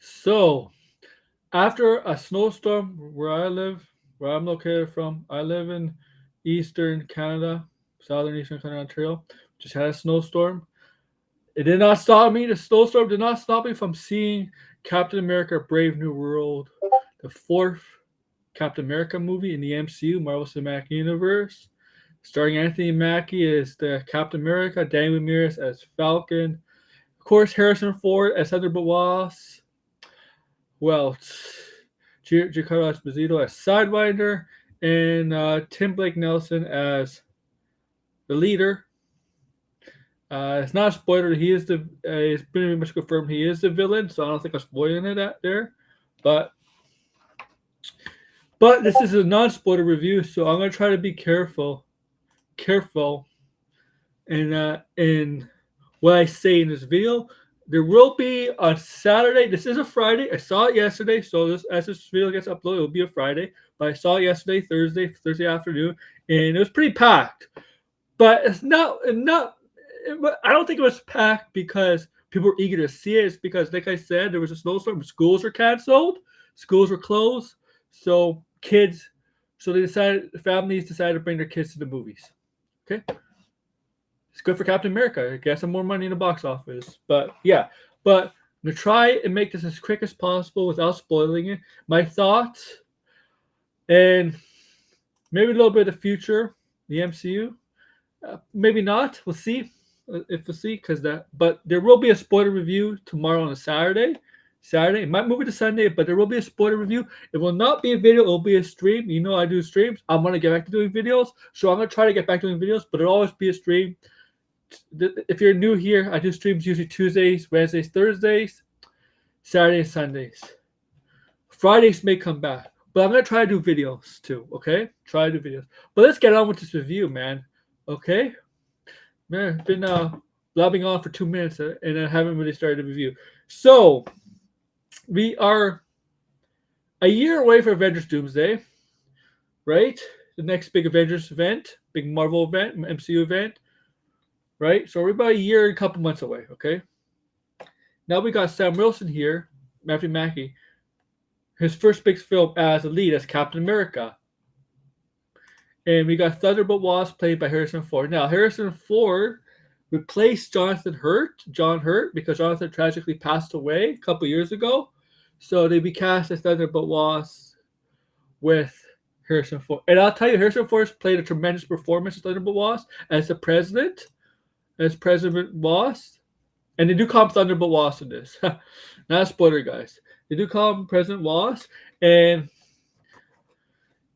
So, after a snowstorm where I live, where I'm located from, I live in eastern Canada, southern eastern Canada, Ontario. Just had a snowstorm. It did not stop me. The snowstorm did not stop me from seeing Captain America: Brave New World, the fourth Captain America movie in the MCU, Marvel Cinematic Universe. Starring Anthony Mackie as the Captain America, Danny Ramirez as Falcon, of course Harrison Ford as Thunderbolt Ross. Well, Giancarlo Esposito as Sidewinder, and Tim Blake Nelson as the leader. It's not a spoiler. He is the. It's pretty much confirmed he is the villain, so I don't think I'm spoiling it at there. But this is a non-spoiler review, so I'm gonna try to be careful in what I say in this video. There will be on Saturday. This is a Friday. I saw it yesterday, so as this video gets uploaded, it'll be a Friday. But I saw it yesterday, Thursday afternoon, and it was pretty packed. But it's not. I don't think it was packed because people were eager to see it. It's because, like I said, there was a snowstorm. Schools were canceled. Schools were closed. So families decided to bring their kids to the movies. Okay. It's good for Captain America. Get some more money in the box office. But yeah, I'm gonna try and make this as quick as possible without spoiling it. My thoughts and maybe a little bit of the future, the MCU. Maybe not. We'll see. If we'll see, but there will be a spoiler review tomorrow on a Saturday. It might move it to Sunday, but there will be a spoiler review. It will not be a video. It will be a stream. You know I do streams. I'm gonna get back to doing videos, so I'm gonna try to get back to doing videos, but it'll always be a stream. If you're new here, I do streams usually Tuesdays, Wednesdays, Thursdays, Saturdays, Sundays. Fridays may come back, but I'm gonna try to do videos too. Okay, try to do videos. But let's get on with this review, man. Okay, man, been blabbing on for 2 minutes and I haven't really started the review. So we are a year away from Avengers Doomsday, right? The next big Avengers event, big Marvel event, MCU event. Right? So we're about a year and a couple months away, okay? Now we got Sam Wilson here, Matthew Mackie, his first big film as a lead as Captain America. And we got Thunderbolt Ross played by Harrison Ford. Now, Harrison Ford replaced John Hurt, because Jonathan tragically passed away a couple years ago. So they recast as Thunderbolt Ross with Harrison Ford. And I'll tell you, Harrison Ford played a tremendous performance as Thunderbolt Ross as the president. As President Ross, and they do call him Thunderbolt Ross in this. Not a spoiler, guys. They do call him President Ross, and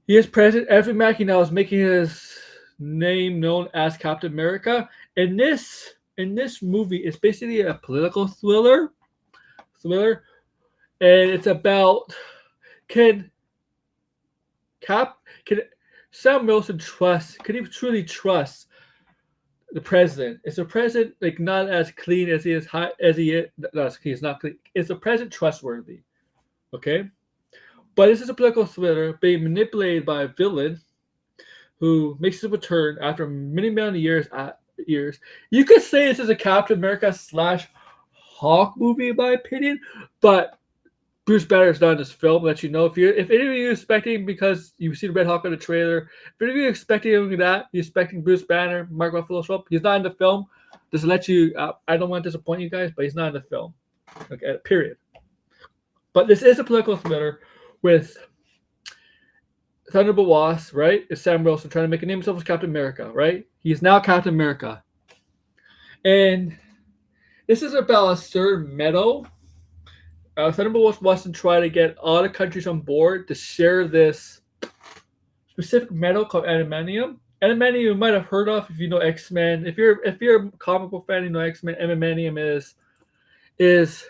he is President. Anthony Mackie now is making his name known as Captain America. And this movie is basically a political thriller, and it's about can Sam Wilson can he truly trust the president? Is the president not as clean as he is? He's not clean. Is the president trustworthy? Okay, but this is a political thriller being manipulated by a villain who makes his return after many years. You could say this is a Captain America / Hawk movie, in my opinion, but Bruce Banner is not in this film. Let you know if any of you are expecting, because you see the Red Hawk in the trailer, if any of you are expecting that, you're expecting Bruce Banner, Mark Ruffalo show up, he's not in the film. Just to let you, I don't want to disappoint you guys, but he's not in the film. Okay, period. But this is a political thriller with Thunderbolt Ross, right? It's Sam Wilson trying to make a name himself as Captain America, right? He's now Captain America, and this is about a certain metal. Thunderbolt wants to try to get all the countries on board to share this specific metal called adamantium. Adamantium you might have heard of if you know X-Men. If you're a comic book fan, you know X-Men. Adamantium is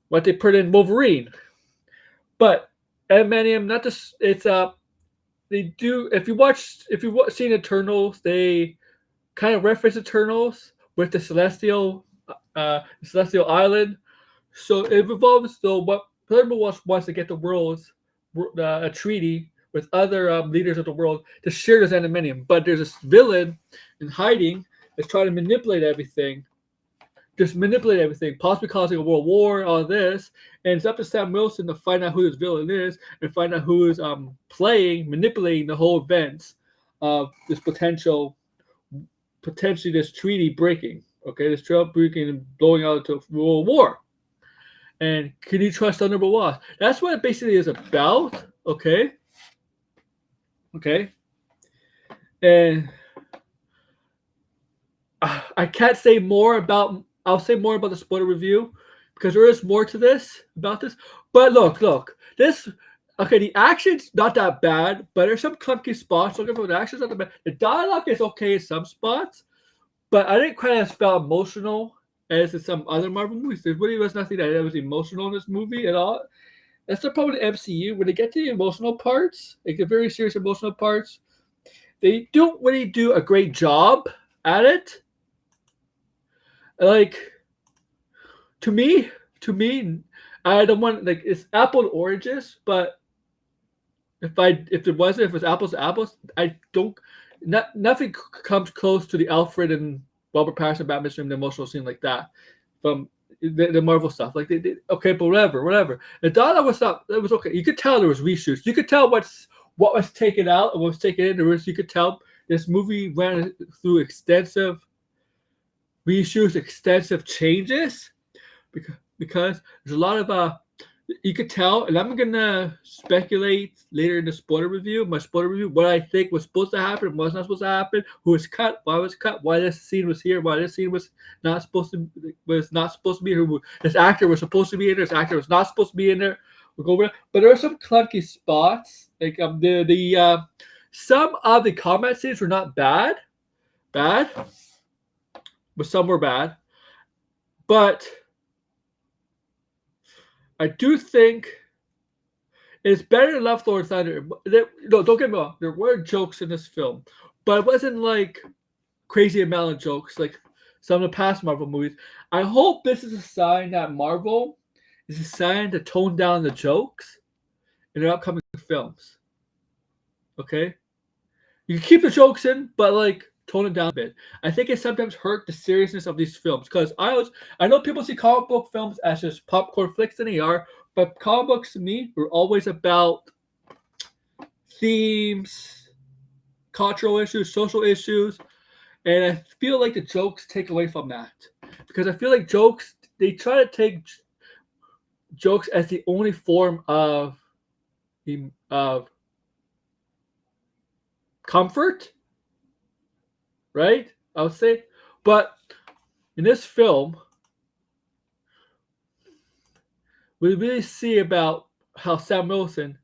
what they put in Wolverine. But adamantium, not just they do. If you've seen Eternals, they kind of reference Eternals with the Celestial Island. So it involves what Thunderbolt wants to get the world's a treaty with other leaders of the world to share this adamantium. But there's this villain in hiding that's trying to manipulate everything just manipulate everything, possibly causing a world war, all this. And it's up to Sam Wilson to find out who this villain is and find out who is manipulating the whole events of this potentially this treaty breaking. Okay, this treaty breaking and blowing out into a world war. And can you trust Thunderbolt Ross? That's what it basically is about. Okay. And I can't say more about. I'll say more about the spoiler review because there is more to this about this. But look, this. Okay, the action's not that bad, but there's some clunky spots. Looking for the action's not that bad. The dialogue is okay in some spots, but I didn't quite as felt emotional as in some other Marvel movies. There really was nothing that was emotional in this movie at all. That's the problem with MCU. When they get to the emotional parts, like the very serious emotional parts, they don't really do a great job at it. Like, to me, I don't want, like, it's apple and oranges, but if it was apples to apples, I don't, nothing comes close to the Alfred and Robert Pattinson Batman stream, the emotional scene like that from the Marvel stuff. Like they okay, but whatever. The dialogue was up. It was okay. You could tell there was reshoots. You could tell what was taken out and what was taken in. You could tell this movie ran through extensive reshoots, extensive changes, because there's a lot of you could tell, and I'm gonna speculate later in the spoiler review, what I think was supposed to happen, was not supposed to happen, who was cut, why was cut, why this scene was here, why this scene was not supposed to be here, who this actor was supposed to be in there, this actor was not supposed to be in there. We'll go over it. But there are some clunky spots. Like some of the combat scenes were not bad, but some were bad. But I do think it's better than Love, Thor, and Thunder. No, don't get me wrong. There were jokes in this film, but it wasn't like crazy amount of jokes like some of the past Marvel movies. I hope this is a sign that Marvel is a sign to tone down the jokes in their upcoming films. Okay? You can keep the jokes in, but like tone it down a bit. I think it sometimes hurt the seriousness of these films because I know people see comic book films as just popcorn flicks, and they are, but comic books to me were always about themes, cultural issues, social issues, and I feel like the jokes take away from that because I feel like they try to take jokes as the only form of comfort. Right? I would say. But in this film, we really see about how Sam Wilson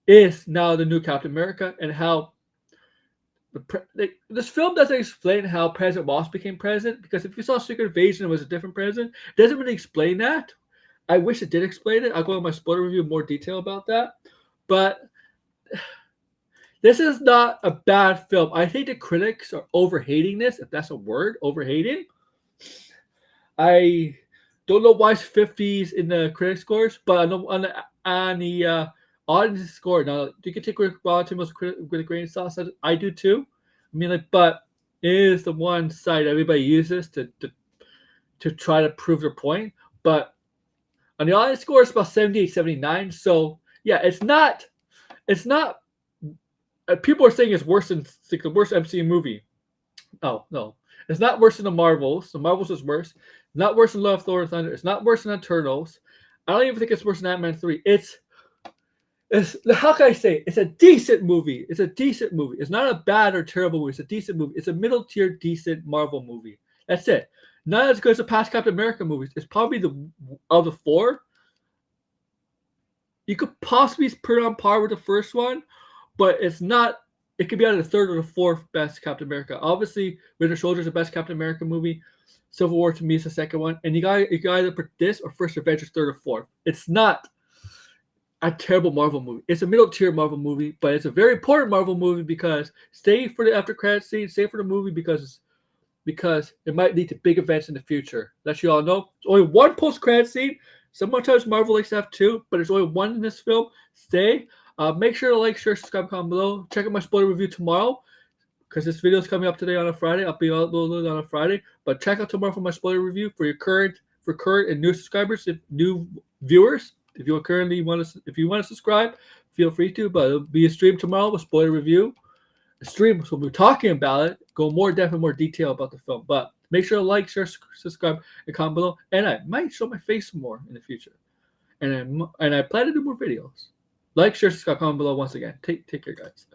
is now the new Captain America and how this film doesn't explain how President Ross became president, because if you saw Secret Invasion, it was a different president. It doesn't really explain that. I wish it did explain it. I'll go in my spoiler review in more detail about that. But this is not a bad film. I think the critics are overhating this, if that's a word, overhating. I don't know why it's 50s in the critic scores, but I know on the audience score, now you can take Rotten Tomatoes with a grain of salt. I do too. I mean, like, but it is the one site everybody uses to try to prove their point. But on the audience score, it's about 78, 79. So yeah, it's not. People are saying it's worse than like the worst MCU movie. No, it's not worse than the Marvels. The Marvels is worse. Not worse than Love, Thor, and Thunder. It's not worse than Eternals. I don't even think it's worse than Ant-Man 3. It's how can I say? It's a decent movie. It's a decent movie. It's not a bad or terrible movie. It's a decent movie. It's a middle tier, decent Marvel movie. That's it. Not as good as the past Captain America movies. It's probably of the four. You could possibly put it on par with the first one, but it's not. It could be either the third or the fourth best Captain America. Obviously, Winter Soldier is the best Captain America movie. Civil War to me is the second one, and you got either put this or First Avengers third or fourth. It's not a terrible Marvel movie. It's a middle tier Marvel movie, but it's a very important Marvel movie because stay for the after credits scene, stay for the movie because it might lead to big events in the future. Let you all know. It's only one post credit scene. Sometimes Marvel likes to have two, but there's only one in this film. Stay. Make sure to like, share, subscribe, comment below. Check out my spoiler review tomorrow. because this video is coming up today on a Friday. I'll be uploaded on a Friday. But check out tomorrow for my spoiler review for your current and new subscribers, new viewers. If you want to subscribe, feel free to. But it'll be a stream tomorrow with spoiler review. A stream, so we'll be talking about it, go more depth and more detail about the film. But make sure to like, share, subscribe, and comment below. And I might show my face more in the future. And I plan to do more videos. Like, share, subscribe, comment below once again. Take care, guys.